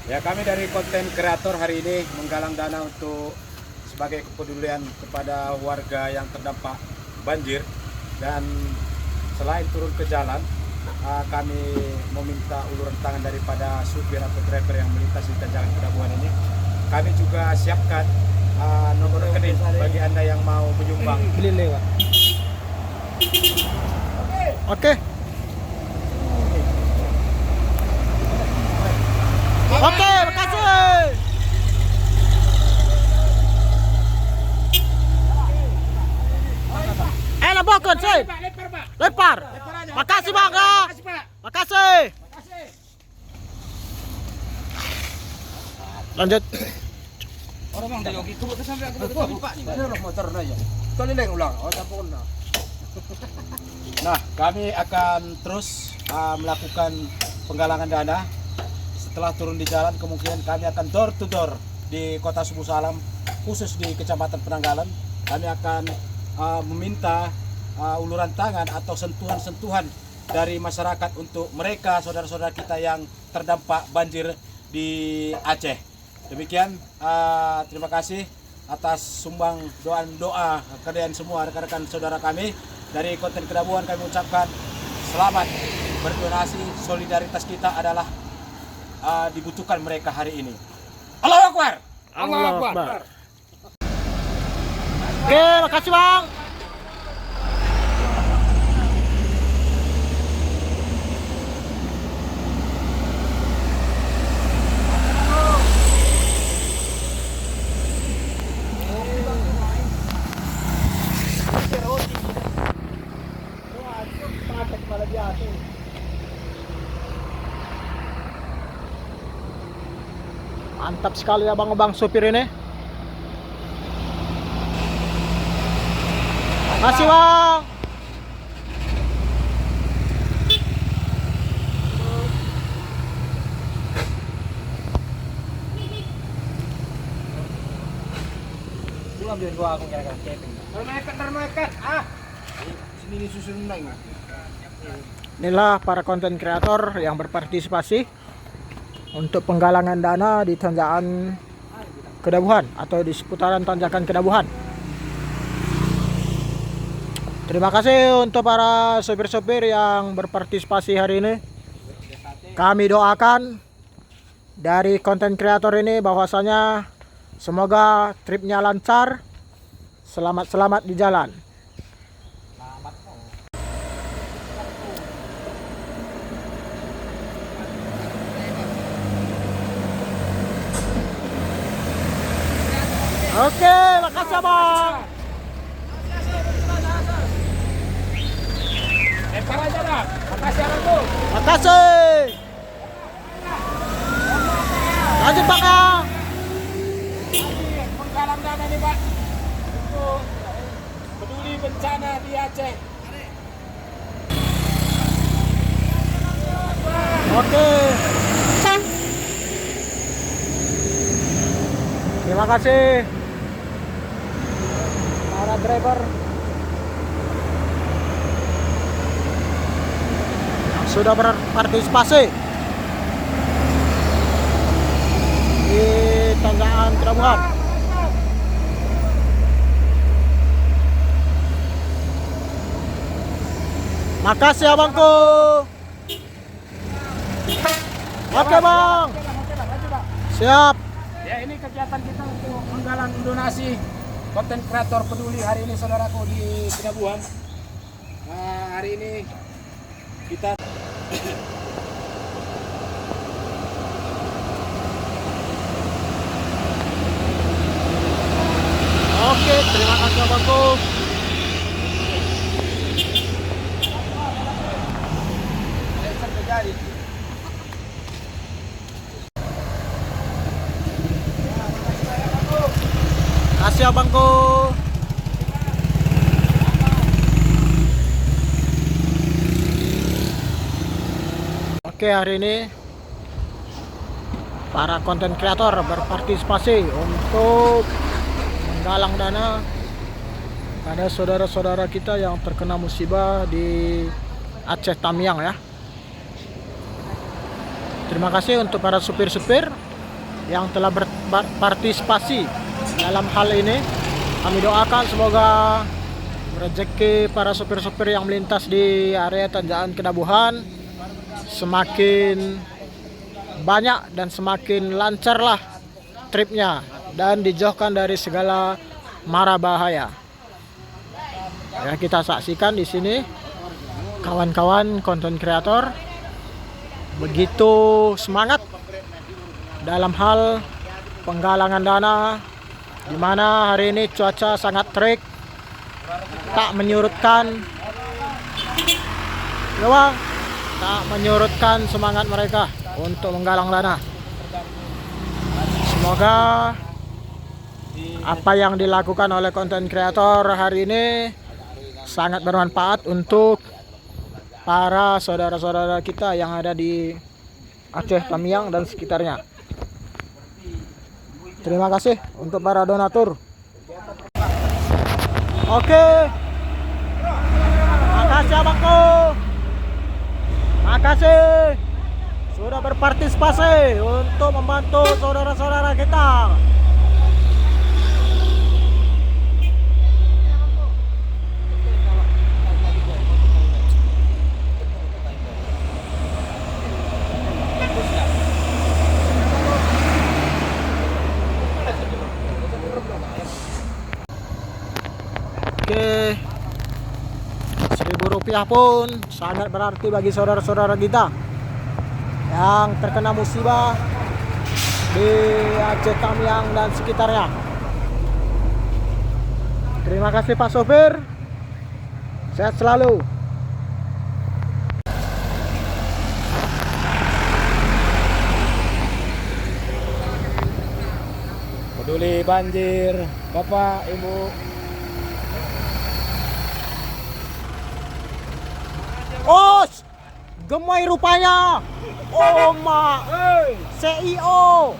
Ya, kami dari konten kreator hari ini menggalang dana untuk sebagai kepedulian kepada warga yang terdampak banjir. Dan selain turun ke jalan, kami meminta uluran tangan daripada supir atau driver yang melintas di Jalan Kedabuhan ini. Kami juga siapkan nomor rekening bagi Anda yang mau menyumbang. Beli lewat. Oke. Oke, makasih. Lepaskan, sih. Lempar. Makasih, Bang. Makasih. Lanjut. Orang bang dari oke, coba sampai aku Pak. Ini udah motor aja. Kali lain ulang. Oh, campur nah. Nah, kami akan terus melakukan penggalangan dana. Setelah turun di jalan, kemungkinan kami akan door to door di Kota Subuh Salam, khusus di Kecamatan Penanggalan. Kami akan meminta uluran tangan atau sentuhan-sentuhan dari masyarakat untuk mereka, saudara-saudara kita yang terdampak banjir di Aceh. Demikian, terima kasih atas sumbang doa kalian semua, rekan-rekan saudara kami. Dari konten Kedabuhan kami ucapkan selamat berdonasi. Solidaritas kita adalah dibutuhkan mereka hari ini. Allahu Akbar. Allahu Akbar. Oke, makasih, Bang. Mantap sekali abang-abang supir ini. Makasih, Bang. Lu ambilin gua aku kira-kira keping. Termekat. Sini susun lain. Inilah para konten kreator yang berpartisipasi untuk penggalangan dana di tanjakan Kedabuhan atau di seputaran tanjakan Kedabuhan. Terima kasih untuk para sopir-sopir yang berpartisipasi hari ini. Kami doakan dari konten kreator ini bahwasanya semoga tripnya lancar, selamat-selamat di jalan. Oke, makasih, Bang. Lempar aja dah. Makasih abangku. Makasih. Lanjut, Bang. Menggalang dana nih, Pak, untuk peduli bencana di Aceh. Oke. Terima kasih para driver yang sudah berpartisipasi di tanjakan Kedabuhan. Makasih abangku. Oke, Bang. Siap. Ya, ini kegiatan kita untuk menggalang donasi konten kreator peduli hari ini, saudaraku, di Kedabuhan. Hari ini kita Oke, terima kasih abangku. Kasih abangku. Oke, hari ini para konten kreator berpartisipasi untuk menggalang dana pada saudara-saudara kita yang terkena musibah di Aceh Tamiang ya. Terima kasih untuk para supir-supir yang telah berpartisipasi dalam hal ini. Kami doakan semoga rezeki para sopir-sopir yang melintas di area Tanjakan Kedabuhan semakin banyak dan semakin lancarlah tripnya dan dijauhkan dari segala mara bahaya. Ya, kita saksikan di sini kawan-kawan konten kreator begitu semangat dalam hal penggalangan dana, di mana hari ini cuaca sangat terik, tak menyurutkan, ya bang, tak menyurutkan semangat mereka untuk menggalang dana. Semoga apa yang dilakukan oleh konten kreator hari ini sangat bermanfaat untuk para saudara-saudara kita yang ada di Aceh Tamiang dan sekitarnya. Terima kasih untuk para donatur. Oke. Makasih abangku. Makasih sudah berpartisipasi untuk membantu saudara-saudara kita. Oke, Rp1.000 pun sangat berarti bagi saudara-saudara kita yang terkena musibah di Aceh Tamiang dan sekitarnya. Terima kasih Pak Sopir, sehat selalu. Peduli banjir, Bapak, Ibu. Oh, gemoy rupanya. Oh, mak. CEO.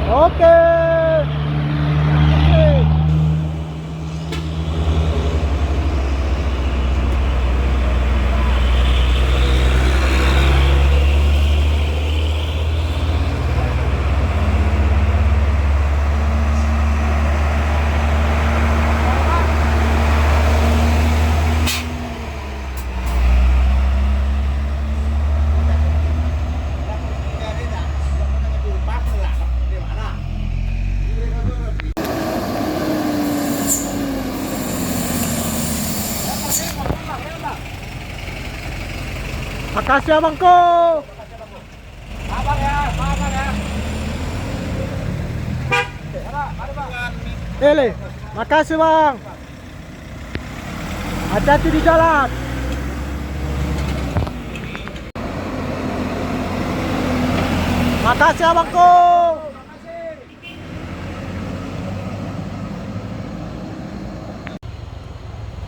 Oke. Makasih abangku. Abang ya, abang ya. Ele, makasih bang. Hati-hati di jalan. Makasih abangku.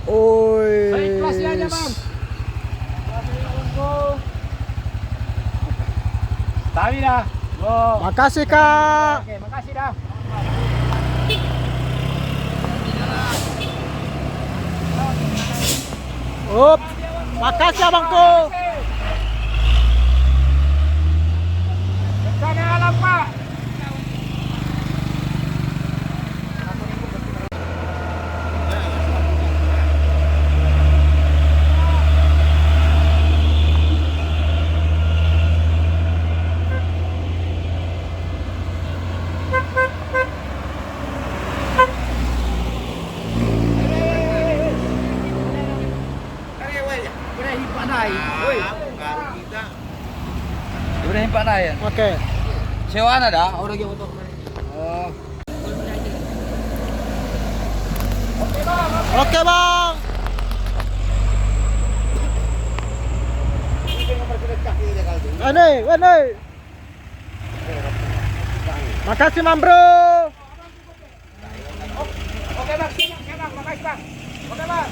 Oi. Ikhlasnya aja bang. Tahu dah. Oh. Makasih kak. Oke, makasih dah. Up. Makasih abangku. Bencana alam pak. Udah himpan ya? Oke. Sewaan ada? Udah gitu motor. Oh. Oke bang. Ini. Makasih mam bro. Oke bang, makasih bang. Oke bang.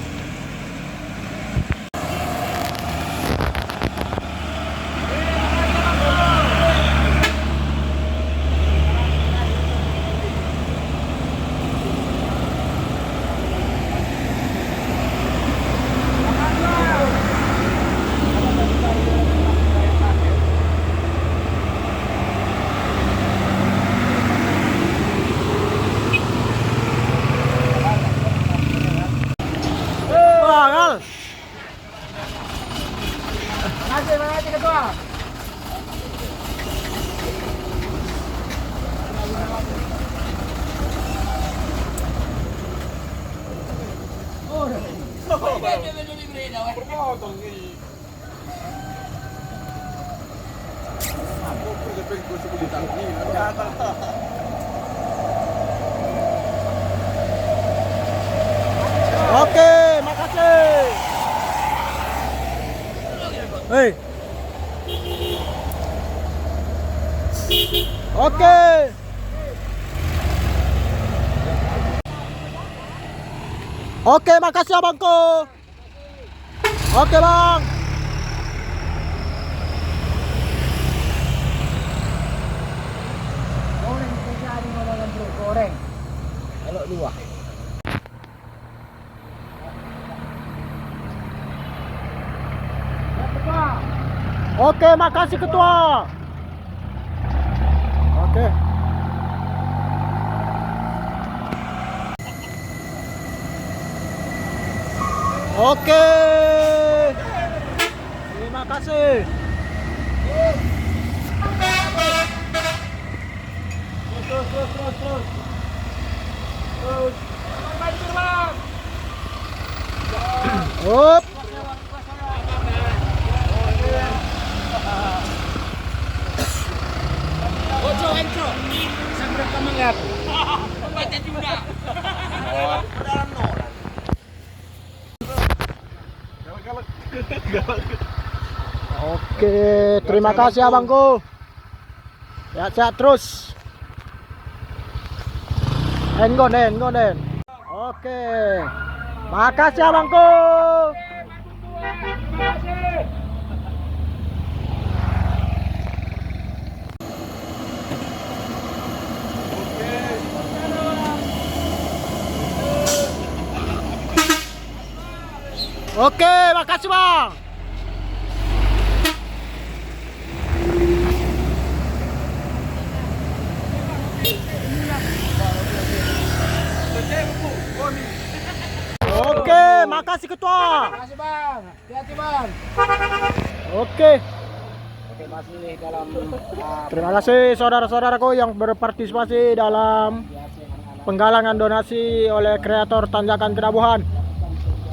Oke, makasih. Hei. Oke. Oke, makasih abangku. Oke, Bang. Goreng saja di ngomongan bro, goreng. Kalau luah. Oke, makasih ketua. Oke. Oke. Terima kasih. Terus. Banjir, Bang. Up. Ojo, enco. Sampai kamu lihat. Baca juga. Oke, terima kasih abangku. Sehat-sehat terus. Enggonen. Oke. Makasih abangku. Oke, makasih Bang. Oke, makasih ketua. Makasih, Bang. Hati-hati, Bang. Oke. Oke, masih dalam Terima kasih saudara-saudaraku yang berpartisipasi dalam penggalangan donasi oleh kreator Tanjakan Kedabuhan.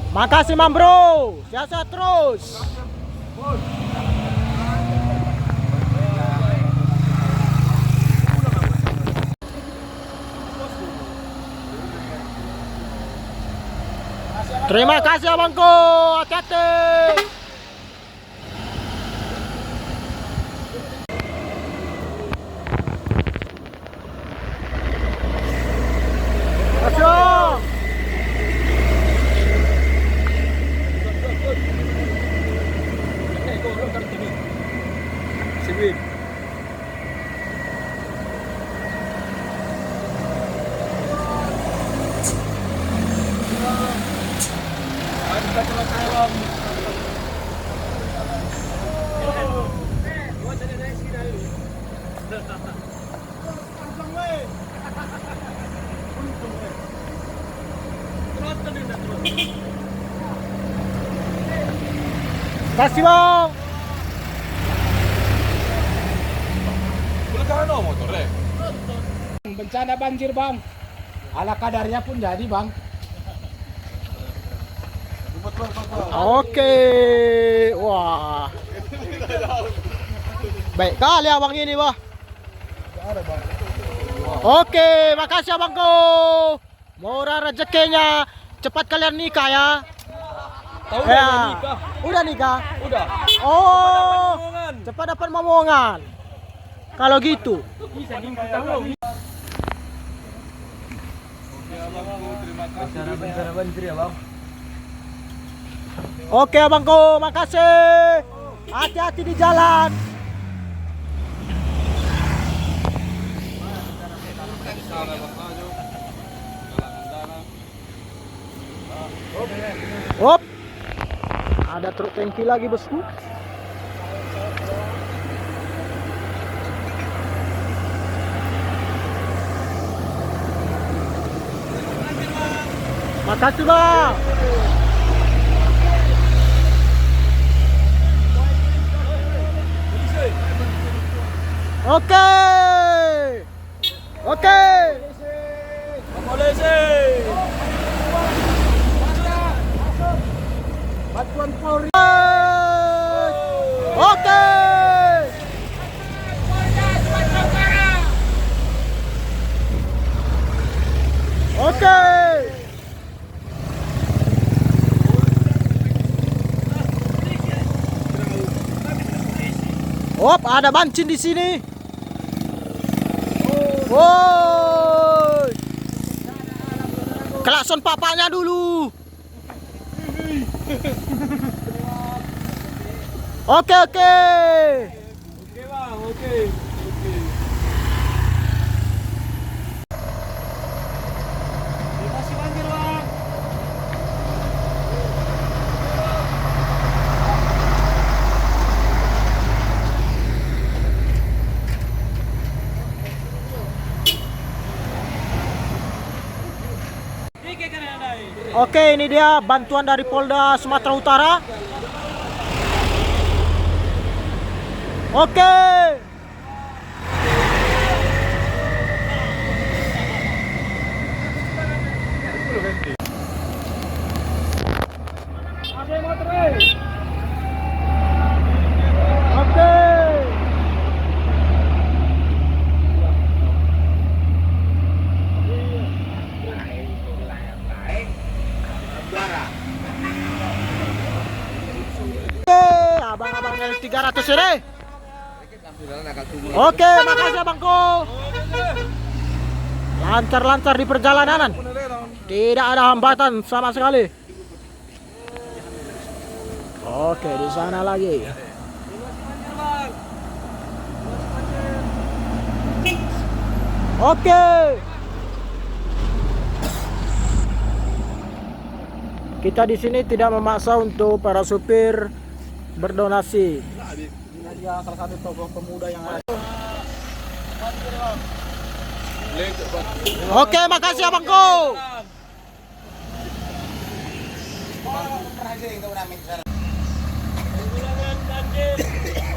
Makasih Mam Bro, sehat-sehat terus. Terima kasih abangku, hati-hati. Masuk. Kasih Bang. Bencana banjir Bang. Ala kadarnya pun jadi Bang. Oke. Wah. Baik kali abang ini, Wah. Oke, makasih abangku. Murah rezekinya. Cepat kalian nikah ya. Tahu Ya. udah nikah? Udah nikah? Udah. Oh. Cepat dapat momongan. Kalau gitu. Bisa tahu. Bencana banjir ya, Bang. Oke abangku, makasih. Hati-hati di jalan. Hop. Ada truk tangki lagi bosku. Makasih Bang. Oke. Oke. Polisi. Bantuan Polri. Hop, ada bancin di sini. Woi. Klakson papanya dulu. Oke, oke. Oke bang, oke. Masih banjir bang. Oke, ini dia bantuan dari Polda Sumatera Utara. Oke. Oke. Abang-abang L300 ini. Oke, makasih abangku. Lancar-lancar di perjalanan. Tidak ada hambatan sama sekali. Oke, di sana lagi. Oke. Kita di sini tidak memaksa untuk para supir berdonasi. Ini dia salah satu tokoh pemuda yang ada. Oke, makasih abangku.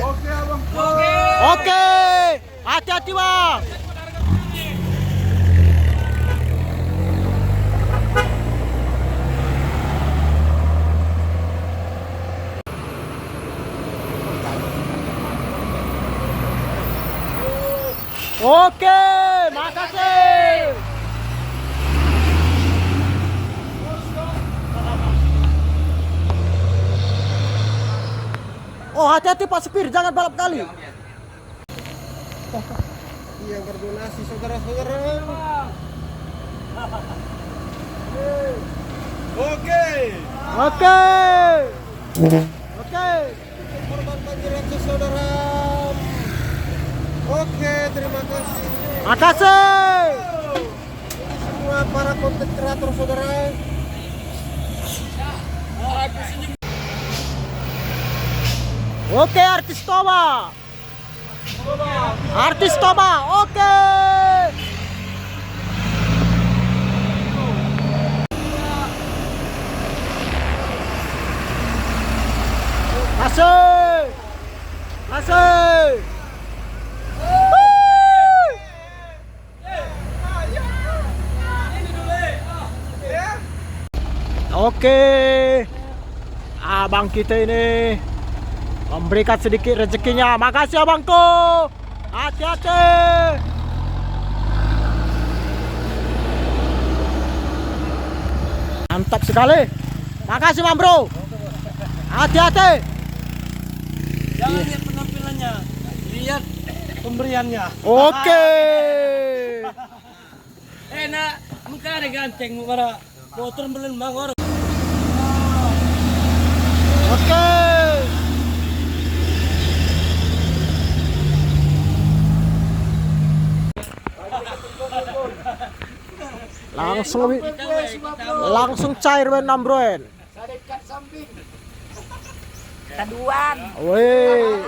Oke abangku. Oke, hati-hati bang. Oke, makasih. Oh, hati-hati Pak Supir, jangan balap kali. Yang berdonasi saudara-saudara. Oke. Oke. Oke. Korban banjir itu saudara. Oke, terima kasih. Makasih. Semua para konten kreator saudara. Oke, artis Toba. Artis Toba. Oke. Masih. Masih. Oke, abang kita ini memberikan sedikit rezekinya. Makasih abangku. Hati-hati. Mantap sekali. Makasih Bang Bro. Hati-hati. Jangan lihat penampilannya, lihat pemberiannya. Oke. Enak, muka ada ganteng para motor belum bangor. Oke. Langsung cair ben nambroen. Keduan. Woi.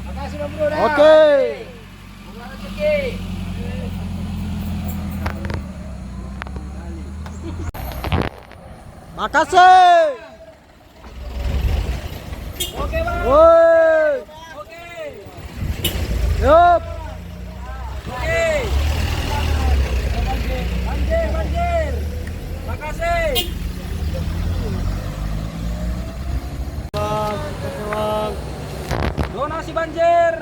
Makasih Bang Bro. Oke. Makasih. Oke bang. Woi. Oke. Yup. Oke. Banjir, banjir. Makasih. Donasi banjir.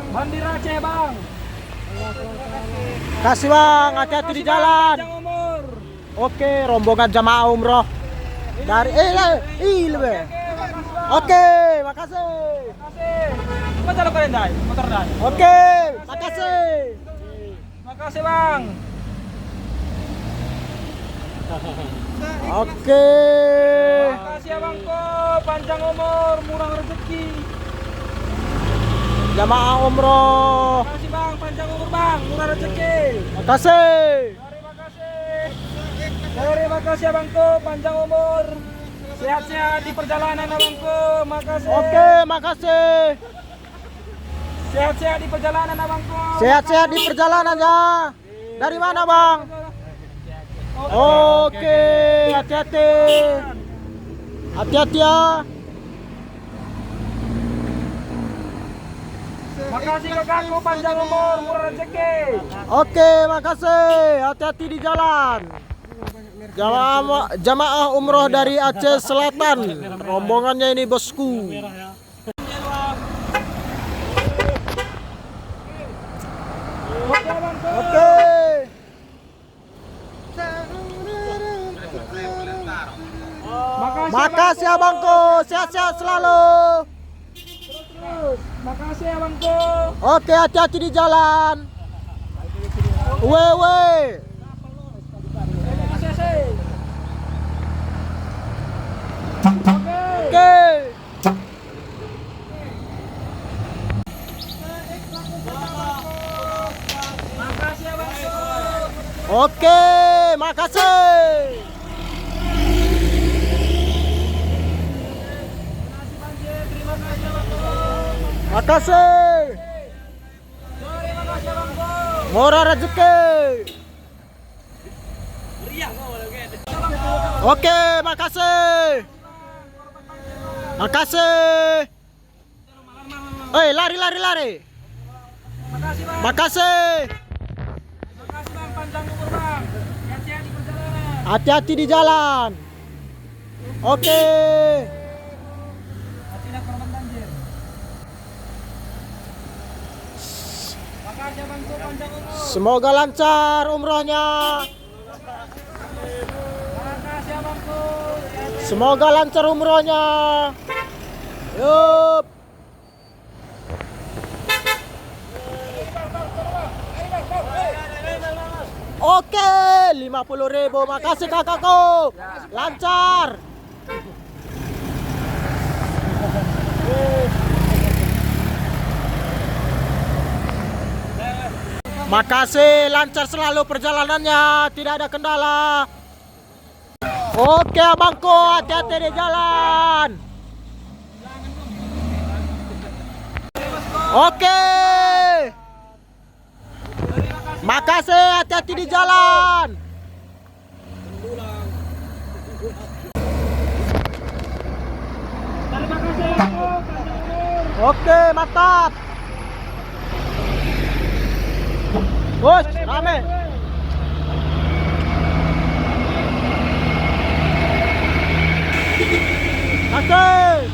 Bandir Aceh bang. Kasih Bang, hati-hati di jalan. Panjang umur. Oke, rombongan jamaah umroh dari lebih. Oke, makasih. Makasih. Coba jalan kalian Dai, motor Dai. Oke, makasih. Makasih Bang. Oke. Makasih Abangku, panjang umur, murah rezeki. Jamaah umroh. Makasih Bang, panjang umur Bang, murah rezeki. Makasih. Terima kasih. Terima kasih Abangku, panjang umur. Sehat-sehat di perjalanan Abangku. Makasih. Oke, makasih. Sehat-sehat di perjalanan Abangku. Sehat-sehat di perjalanannya. Dari mana, Bang? Oke, hati-hati. Hati-hati ya. Makasih kakakku, panjang umur, murah rezeki. Oke, makasih. Hati-hati di jalan. Jamaah umroh dari Aceh Selatan. Rombongannya ini bosku. Oke. Makasih abangku. Sehat-sehat selalu. Makasih Abangku. Oke, hati-hati di jalan. Wewe. Oke. Makasih Abangku. Oke, makasih. Makasih. Murah rezeki. Oke, makasih. Makasih. Lari. Makasih Bang. Makasih. Makasih Bang, panjang umur Bang. Sehat-sehat di perjalanan. Hati-hati di jalan. Oke. Tidak korban banjir. Makasih Abangku, panjang umur. Semoga lancar umrohnya. Makasih Abangku. Semoga lancar umrohnya. Yup. Oke, 50.000. Makasih kakakku. Lancar. Makasih, lancar selalu perjalanannya, tidak ada kendala. Oke abangku, hati-hati di jalan. Oke. Makasih, hati-hati di jalan. Terima kasih Abangku, panjang umur. Oke, mantap. Bos, rame. Oke.